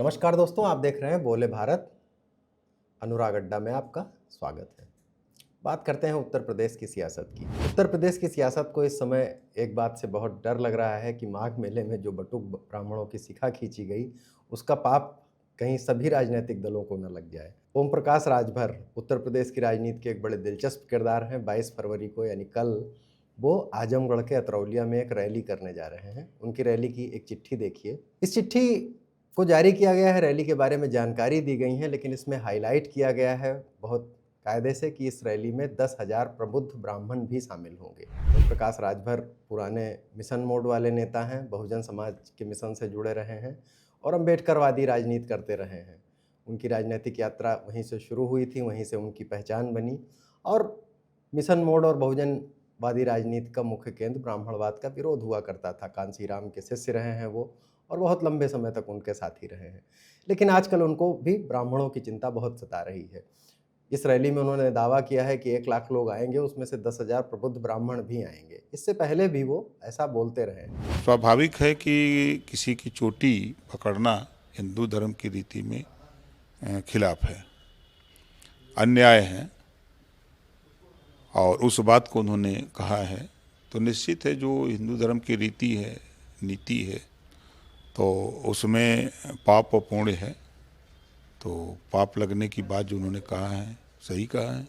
नमस्कार दोस्तों, आप देख रहे हैं बोले भारत। अनुराग अड्डा में आपका स्वागत है। बात करते हैं उत्तर प्रदेश की सियासत की। उत्तर प्रदेश की सियासत को इस समय एक बात से बहुत डर लग रहा है कि माघ मेले में जो बटुक ब्राह्मणों की शिखा खींची गई, उसका पाप कहीं सभी राजनीतिक दलों को न लग जाए। ओम प्रकाश राजभर उत्तर प्रदेश की राजनीति के एक बड़े दिलचस्प किरदार हैं। 22 फरवरी को यानी कल वो आजमगढ़ के अतरौलिया में एक रैली करने जा रहे हैं। उनकी रैली की एक चिट्ठी देखिए। इस चिट्ठी को जारी किया गया है, रैली के बारे में जानकारी दी गई है, लेकिन इसमें हाईलाइट किया गया है बहुत कायदे से कि इस रैली में 10,000 प्रबुद्ध ब्राह्मण भी शामिल होंगे। ओम प्रकाश राजभर पुराने मिशन मोड वाले नेता हैं, बहुजन समाज के मिशन से जुड़े रहे हैं और अम्बेडकरवादी राजनीति करते रहे हैं। उनकी राजनीतिक यात्रा वहीं से शुरू हुई थी, वहीं से उनकी पहचान बनी और मिशन मोड और बहुजनवादी राजनीति का मुख्य केंद्र ब्राह्मणवाद का विरोध हुआ करता था। कांसीराम के शिष्य रहे हैं वो और बहुत लंबे समय तक उनके साथ ही रहे हैं। लेकिन आजकल उनको भी ब्राह्मणों की चिंता बहुत सता रही है। इस रैली में उन्होंने दावा किया है कि 1 लाख लोग आएंगे, उसमें से 10,000 प्रबुद्ध ब्राह्मण भी आएंगे। इससे पहले भी वो ऐसा बोलते रहे हैं। स्वाभाविक है कि किसी की चोटी पकड़ना हिंदू धर्म की रीति में खिलाफ है, अन्याय है और उस बात को उन्होंने कहा है तो निश्चित है जो हिंदू धर्म की रीति है, नीति है, तो उसमें पाप और पुण्य है। तो पाप लगने की बात जो उन्होंने कहा है सही कहा है।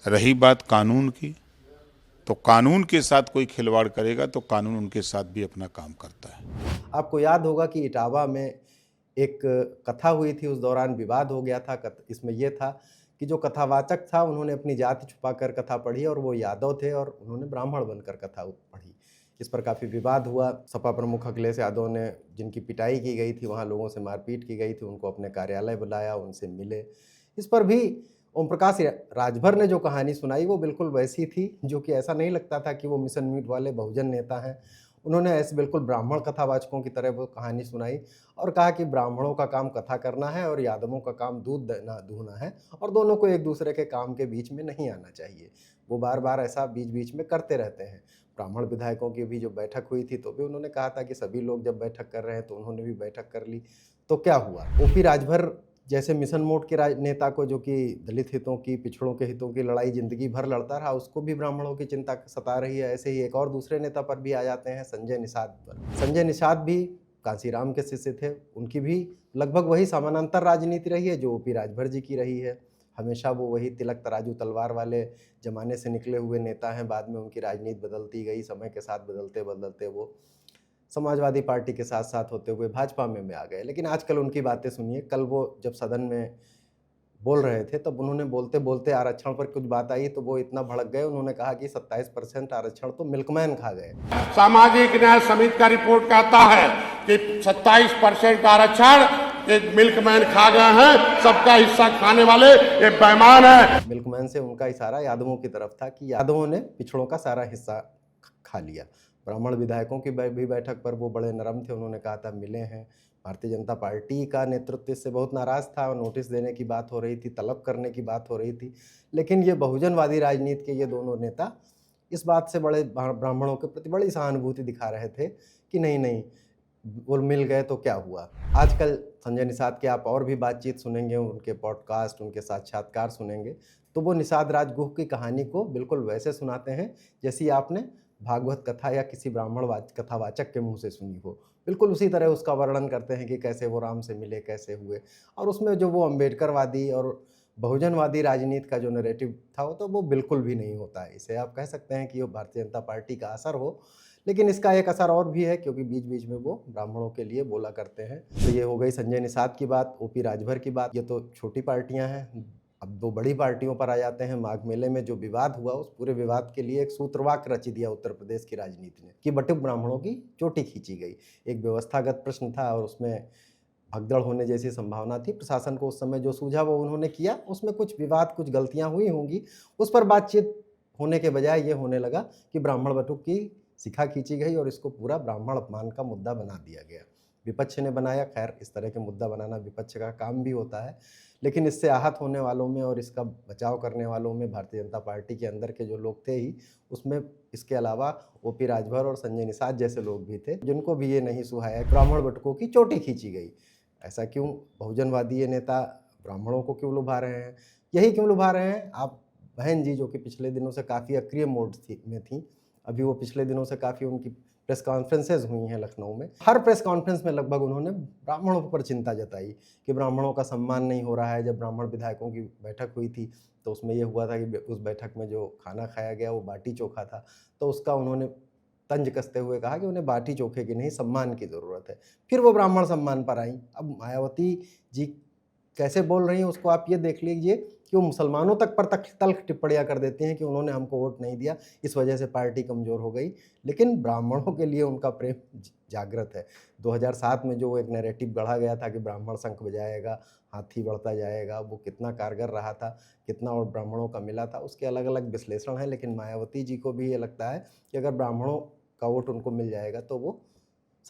रही बात कानून की, तो कानून के साथ कोई खिलवाड़ करेगा तो कानून उनके साथ भी अपना काम करता है। आपको याद होगा कि इटावा में एक कथा हुई थी, उस दौरान विवाद हो गया था। इसमें यह था कि जो कथावाचक था उन्होंने अपनी जाति छुपाकर कथा पढ़ी और वो यादव थे और उन्होंने ब्राह्मण बनकर कथा पढ़ी। इस पर काफ़ी विवाद हुआ। सपा प्रमुख अखिलेश यादव ने, जिनकी पिटाई की गई थी, वहाँ लोगों से मारपीट की गई थी, उनको अपने कार्यालय बुलाया, उनसे मिले। इस पर भी ओम प्रकाश राजभर ने जो कहानी सुनाई वो बिल्कुल वैसी थी, जो कि ऐसा नहीं लगता था कि वो मिशन मीट वाले बहुजन नेता हैं। उन्होंने ऐसे बिल्कुल ब्राह्मण कथावाचकों की तरह वो कहानी सुनाई और कहा कि ब्राह्मणों का काम कथा करना है और यादवों का काम दूध देना दूहना है और दोनों को एक दूसरे के काम के बीच में नहीं आना चाहिए। वो बार बार ऐसा बीच बीच में करते रहते हैं। ब्राह्मण विधायकों की भी जो बैठक हुई थी तो भी उन्होंने कहा था कि सभी लोग जब बैठक कर रहे हैं तो उन्होंने भी बैठक कर ली। तो क्या हुआ? ओपी राजभर जैसे मिशन मोड के नेता को, जो कि दलित हितों की, पिछड़ों के हितों की लड़ाई जिंदगी भर लड़ता रहा, उसको भी ब्राह्मणों की चिंता सता रही है। ऐसे ही एक और दूसरे नेता पर भी आ जाते हैं, संजय निषाद पर। संजय निषाद भी कांसीराम के शिष्य थे। उनकी भी लगभग वही समानांतर राजनीति रही है जो ओपी राजभर जी की रही है। हमेशा वो वही तिलक तराजू तलवार वाले जमाने से निकले हुए नेता हैं। बाद में उनकी राजनीति बदलती गई, समय के साथ बदलते बदलते वो समाजवादी पार्टी के साथ साथ होते हुए भाजपा में आ गए। लेकिन आजकल उनकी बातें सुनिए। कल वो जब सदन में बोल रहे थे तब उन्होंने बोलते बोलते आरक्षण पर कुछ बात आई तो वो इतना भड़क गए, उन्होंने कहा कि 27% आरक्षण तो मिल्कमैन खा गए। सामाजिक न्याय समिति का रिपोर्ट कहता है कि 27% आरक्षण एक मिल्कमैन खा गए हैं, सबका हिस्सा खाने वाले ये बेईमान है। मिल्कमैन से उनका इशारा यादवों की तरफ था कि यादवों ने पिछड़ों का सारा हिस्सा खा लिया। ब्राह्मण विधायकों की भी बैठक पर वो बड़े नरम थे, उन्होंने कहा था मिले हैं। भारतीय जनता पार्टी का नेतृत्व इससे बहुत नाराज था और नोटिस देने की बात हो रही थी, तलब करने की बात हो रही थी। लेकिन ये बहुजनवादी राजनीति के ये दोनों नेता इस बात से बड़े ब्राह्मणों के प्रति बड़ी सहानुभूति दिखा रहे थे कि नहीं नहीं, वो मिल गए तो क्या हुआ। आजकल संजय निषाद के आप और भी बातचीत सुनेंगे, उनके पॉडकास्ट, उनके साक्षात्कार सुनेंगे तो वो निषाद राजगुह की कहानी को बिल्कुल वैसे सुनाते हैं जैसी आपने भागवत कथा या किसी ब्राह्मण कथावाचक के मुंह से सुनी हो। बिल्कुल उसी तरह उसका वर्णन करते हैं कि कैसे वो राम से मिले, कैसे हुए। और उसमें जो वो अम्बेडकरवादी और बहुजनवादी राजनीति का जो नैरेटिव था वो तो वो बिल्कुल भी नहीं होता है। इसे आप कह सकते हैं कि वो भारतीय जनता पार्टी का असर हो, लेकिन इसका एक असर और भी है क्योंकि बीच बीच में वो ब्राह्मणों के लिए बोला करते हैं। तो ये हो गई संजय निषाद की बात, ओपी राजभर की बात। ये तो छोटी पार्टियां हैं। अब दो बड़ी पार्टियों पर आ जाते हैं। माघ मेले में जो विवाद हुआ, उस पूरे विवाद के लिए एक सूत्रवाक्य रच दिया उत्तर प्रदेश की राजनीति ने कि बटुक ब्राह्मणों की चोटी खींची गई। एक व्यवस्थागत प्रश्न था और उसमें भगदड़ होने जैसी संभावना थी। प्रशासन को उस समय जो सूझा वो उन्होंने किया। उसमें कुछ विवाद, कुछ गलतियां हुई होंगी, उस पर बातचीत होने के बजाय ये होने लगा कि ब्राह्मण बटुक की शिखा खींची गई और इसको पूरा ब्राह्मण अपमान का मुद्दा बना दिया गया। विपक्ष ने बनाया। खैर, इस तरह के मुद्दा बनाना विपक्ष का काम भी होता है, लेकिन इससे आहत होने वालों में और इसका बचाव करने वालों में भारतीय जनता पार्टी के अंदर के जो लोग थे ही, उसमें इसके अलावा ओपी राजभर और संजय निषाद जैसे लोग भी थे जिनको भी ये नहीं सुहाया ब्राह्मण बटुकों की चोटी खींची गई। ऐसा क्यों? बहुजनवादी ये नेता ब्राह्मणों को क्यों लुभा रहे हैं? यही क्यों लुभा रहे हैं? आप बहन जी जो कि पिछले दिनों से काफ़ी अक्रिय मोड में थी, अभी वो पिछले दिनों से काफ़ी उनकी प्रेस कॉन्फ्रेंसेज हुई हैं लखनऊ में। हर प्रेस कॉन्फ्रेंस में लगभग उन्होंने ब्राह्मणों पर चिंता जताई कि ब्राह्मणों का सम्मान नहीं हो रहा है। जब ब्राह्मण विधायकों की बैठक हुई थी तो उसमें ये हुआ था कि उस बैठक में जो खाना खाया गया वो बाटी चोखा था, तो उसका उन्होंने तंज कसते हुए कहा कि उन्हें बाटी चोखे की नहीं, सम्मान की ज़रूरत है। फिर वो ब्राह्मण सम्मान पर आईं। अब मायावती जी कैसे बोल रही हैं उसको आप ये देख लीजिए कि वो मुसलमानों तक पर तल्ख टिप्पणियाँ कर देती हैं कि उन्होंने हमको वोट नहीं दिया, इस वजह से पार्टी कमज़ोर हो गई। लेकिन ब्राह्मणों के लिए उनका प्रेम जागृत है। 2007 में जो एक नैरेटिव गढ़ा गया था कि ब्राह्मण शंख बजाएगा, हाथी बढ़ता जाएगा, वो कितना कारगर रहा था, कितना वोट ब्राह्मणों का मिला था, उसके अलग-अलग विश्लेषण हैं। लेकिन मायावती जी को भी ये लगता है कि अगर ब्राह्मणों का वोट उनको मिल जाएगा तो वो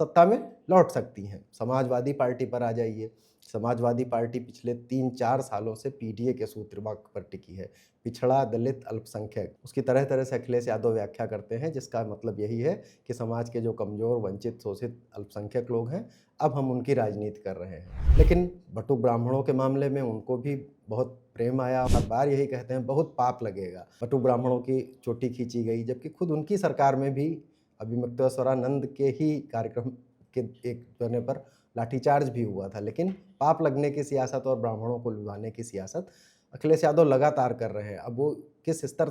सत्ता में लौट सकती हैं। समाजवादी पार्टी पर आ जाइए। समाजवादी पार्टी पिछले 3-4 सालों से पीडीए के सूत्रवाक पर टिकी है। पिछड़ा, दलित, अल्पसंख्यक, उसकी तरह तरह से अखिलेश यादव व्याख्या करते हैं, जिसका मतलब यही है कि समाज के जो कमज़ोर, वंचित, शोषित अल्पसंख्यक लोग हैं, अब हम उनकी राजनीति कर रहे हैं। लेकिन बटुक ब्राह्मणों के मामले में उनको भी बहुत प्रेम आया। हर बार यही कहते हैं बहुत पाप लगेगा। बटुक ब्राह्मणों की चोटी खींची गई, जबकि खुद उनकी सरकार में भी अभी मुक्तेश्वरानंद के ही कार्यक्रम के एक कहने पर लाठीचार्ज भी हुआ था। लेकिन पाप लगने की सियासत और ब्राह्मणों को लुभाने की सियासत अखिलेश यादव लगातार कर रहे हैं। अब वो किस स्तर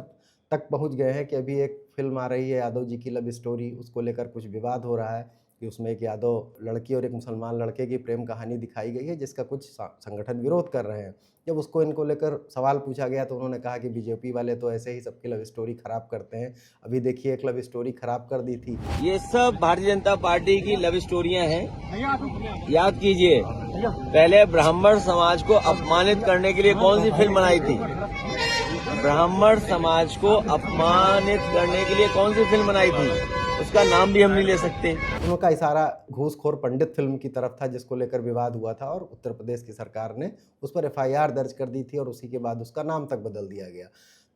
तक पहुंच गए हैं कि अभी एक फिल्म आ रही है यादव जी की लव स्टोरी, उसको लेकर कुछ विवाद हो रहा है कि उसमें एक यादव लड़की और एक मुसलमान लड़के की प्रेम कहानी दिखाई गई है, जिसका कुछ संगठन विरोध कर रहे हैं। जब उसको इनको लेकर सवाल पूछा गया तो उन्होंने कहा कि बीजेपी वाले तो ऐसे ही सबकी लव स्टोरी खराब करते हैं। अभी देखिए एक लव स्टोरी खराब कर दी थी। ये सब भारतीय जनता पार्टी की लव स्टोरियां हैं। याद कीजिए, पहले ब्राह्मण समाज को अपमानित करने के लिए कौन सी फिल्म बनाई थी? ब्राह्मण समाज को अपमानित करने के लिए कौन सी फिल्म बनाई थी? उसका नाम भी हम नहीं ले सकते। उनका इशारा घूसखोर पंडित फिल्म की तरफ था, जिसको लेकर विवाद हुआ था और उत्तर प्रदेश की सरकार ने उस पर एफआईआर दर्ज कर दी थी और उसी के बाद उसका नाम तक बदल दिया गया।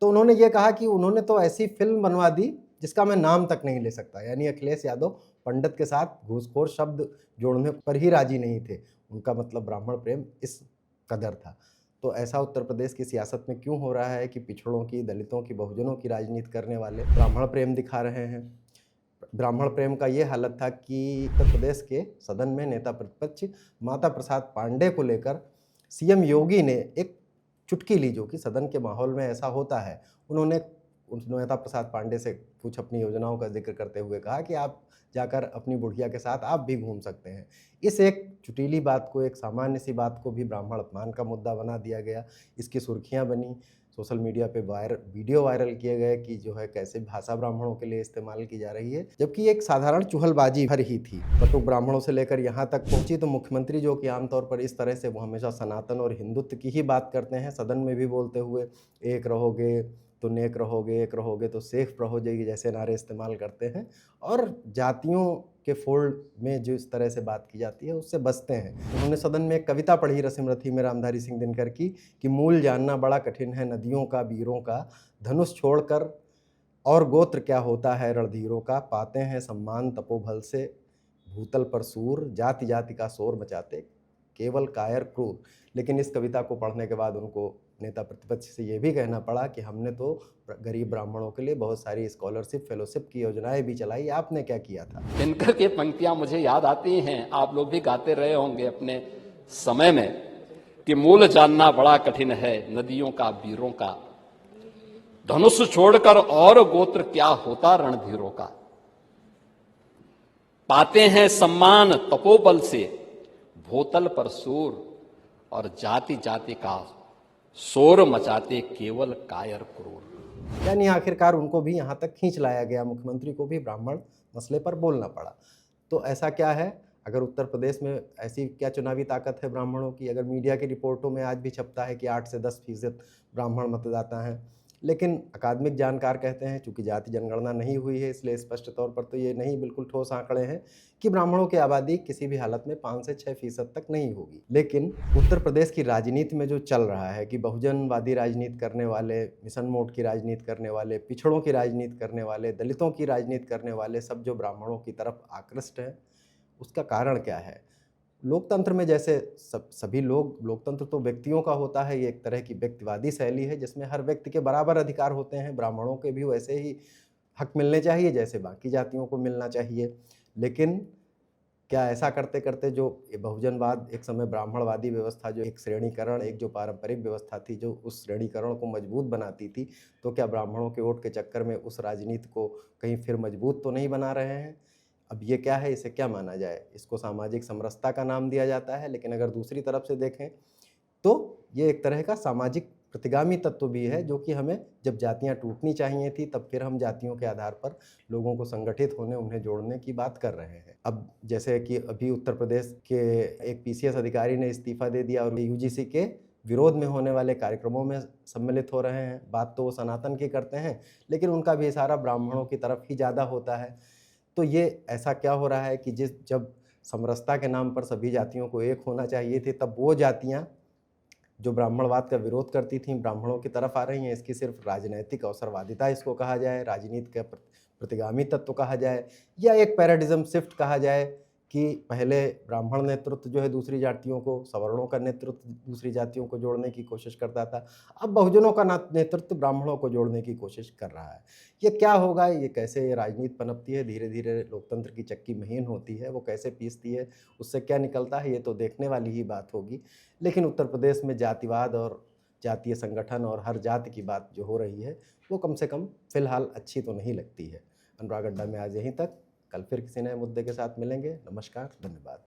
तो उन्होंने ये कहा कि उन्होंने तो ऐसी फिल्म बनवा दी जिसका मैं नाम तक नहीं ले सकता। यानी अखिलेश यादव पंडित के साथ घूसखोर शब्द जोड़ने पर ही राजी नहीं थे। उनका मतलब ब्राह्मण प्रेम इस कदर था। तो ऐसा उत्तर प्रदेश की सियासत में क्यों हो रहा है कि पिछड़ों की, दलितों की, बहुजनों की राजनीति करने वाले ब्राह्मण प्रेम दिखा रहे हैं? ब्राह्मण प्रेम का ये हालत था कि उत्तर प्रदेश के सदन में नेता प्रतिपक्ष माता प्रसाद पांडे को लेकर सीएम योगी ने एक चुटकी ली, जो कि सदन के माहौल में ऐसा होता है। उन्होंने नेता प्रसाद पांडे से कुछ अपनी योजनाओं का जिक्र करते हुए कहा कि आप जाकर अपनी बुढ़िया के साथ आप भी घूम सकते हैं। इस एक चुटीली बात को, एक सामान्य सी बात को भी ब्राह्मण अपमान का मुद्दा बना दिया गया। इसकी सुर्खियां बनी, सोशल मीडिया पे वीडियो वायरल किए गए कि जो है कैसे भाषा ब्राह्मणों के लिए इस्तेमाल की जा रही है, जबकि एक साधारण चुहलबाजी भर ही थी। बटुक ब्राह्मणों से लेकर यहाँ तक पहुंची तो मुख्यमंत्री, जो कि आमतौर पर इस तरह से वो हमेशा सनातन और हिंदुत्व की ही बात करते हैं, सदन में भी बोलते हुए एक रहोगे तो नेक रहोगे, एक रहोगे तो सेफ रहोगे जैसे नारे इस्तेमाल करते हैं, और जातियों के फोल्ड में जो इस तरह से बात की जाती है उससे बचते हैं। उन्होंने सदन में एक कविता पढ़ी रसिमरथी में रामधारी सिंह दिनकर की कि मूल जानना बड़ा कठिन है नदियों का, वीरों का, धनुष छोड़कर और गोत्र क्या होता है रणधीरों का, पाते हैं सम्मान तपोबल से भूतल पर सूर, जाति जाति का शोर मचाते केवल कायर क्रूर। लेकिन इस कविता को पढ़ने के बाद उनको नेता प्रतिपक्ष से ये भी कहना पड़ा कि हमने तो गरीब ब्राह्मणों के लिए बहुत सारी स्कॉलरशिप, फेलोशिप की योजनाएं भी चलाई, आपने क्या किया था? दिनकर की पंक्तियां मुझे याद आती हैं, आप लोग भी गाते रहे होंगे अपने समय में, कि मूल जानना बड़ा कठिन है नदियों का, वीरों का, धनुष छोड़कर और गोत्र क्या होता रणधीरों का, पाते हैं सम्मान तपोबल से भूतल पर सूर, और जाति जाति का शोर मचाते केवल कायर क्रूर। यानी आखिरकार उनको भी यहाँ तक खींच लाया गया, मुख्यमंत्री को भी ब्राह्मण मसले पर बोलना पड़ा। तो ऐसा क्या है? अगर उत्तर प्रदेश में ऐसी क्या चुनावी ताकत है ब्राह्मणों की? अगर मीडिया की रिपोर्टों में आज भी छपता है कि 8 से 10% ब्राह्मण मतदाता हैं, लेकिन अकादमिक जानकार कहते हैं चूंकि जाति जनगणना नहीं हुई है इसलिए स्पष्ट तौर पर तो ये नहीं बिल्कुल ठोस आंकड़े हैं कि ब्राह्मणों की आबादी किसी भी हालत में 5 से 6% तक नहीं होगी। लेकिन उत्तर प्रदेश की राजनीति में जो चल रहा है कि बहुजनवादी राजनीति करने वाले, मिशन मोड की राजनीति करने वाले, पिछड़ों की राजनीति करने वाले, दलितों की राजनीति करने वाले सब जो ब्राह्मणों की तरफ आकृष्ट हैं, उसका कारण क्या है? लोकतंत्र में जैसे सभी लोग, लोकतंत्र तो व्यक्तियों का होता है, ये एक तरह की व्यक्तिवादी शैली है जिसमें हर व्यक्ति के बराबर अधिकार होते हैं। ब्राह्मणों के भी वैसे ही हक मिलने चाहिए जैसे बाकी जातियों को मिलना चाहिए। लेकिन क्या ऐसा करते करते जो ये बहुजनवाद, एक समय ब्राह्मणवादी व्यवस्था, जो एक श्रेणीकरण, एक जो पारंपरिक व्यवस्था थी जो उस श्रेणीकरण को मजबूत बनाती थी, तो क्या ब्राह्मणों के वोट के चक्कर में उस राजनीति को कहीं फिर मजबूत तो नहीं बना रहे हैं? अब ये क्या है, इसे क्या माना जाए? इसको सामाजिक समरसता का नाम दिया जाता है, लेकिन अगर दूसरी तरफ से देखें तो ये एक तरह का सामाजिक प्रतिगामी तत्व भी है, जो कि हमें, जब जातियां टूटनी चाहिए थी तब फिर हम जातियों के आधार पर लोगों को संगठित होने, उन्हें जोड़ने की बात कर रहे हैं। अब जैसे कि अभी उत्तर प्रदेश के एक पीसीएस अधिकारी ने इस्तीफा दे दिया और यूजीसी के विरोध में होने वाले कार्यक्रमों में सम्मिलित हो रहे हैं। बात तो वो सनातन की करते हैं, लेकिन उनका भी इशारा ब्राह्मणों की तरफ ही ज़्यादा होता है। तो ये ऐसा क्या हो रहा है कि जब समरसता के नाम पर सभी जातियों को एक होना चाहिए थे, तब वो जातियां जो ब्राह्मणवाद का विरोध करती थीं ब्राह्मणों की तरफ आ रही हैं। इसकी सिर्फ राजनैतिक अवसरवादिता इसको कहा जाए, राजनीति का प्रतिगामी तत्व कहा जाए, या एक पैराडिज्म शिफ्ट कहा जाए कि पहले ब्राह्मण नेतृत्व जो है दूसरी जातियों को, सवर्णों का नेतृत्व दूसरी जातियों को जोड़ने की कोशिश करता था, अब बहुजनों का नेतृत्व ब्राह्मणों को जोड़ने की कोशिश कर रहा है। ये क्या होगा, ये कैसे ये राजनीति पनपती है, धीरे धीरे लोकतंत्र की चक्की महीन होती है, वो कैसे पीसती है, उससे क्या निकलता है, ये तो देखने वाली ही बात होगी। लेकिन उत्तर प्रदेश में जातिवाद और जातीय संगठन और हर जाति की बात जो हो रही है, वो कम से कम फिलहाल अच्छी तो नहीं लगती है। अनुराग अड्डा में आज यहीं तक, कल फिर किसी नए मुद्दे के साथ मिलेंगे। नमस्कार, धन्यवाद।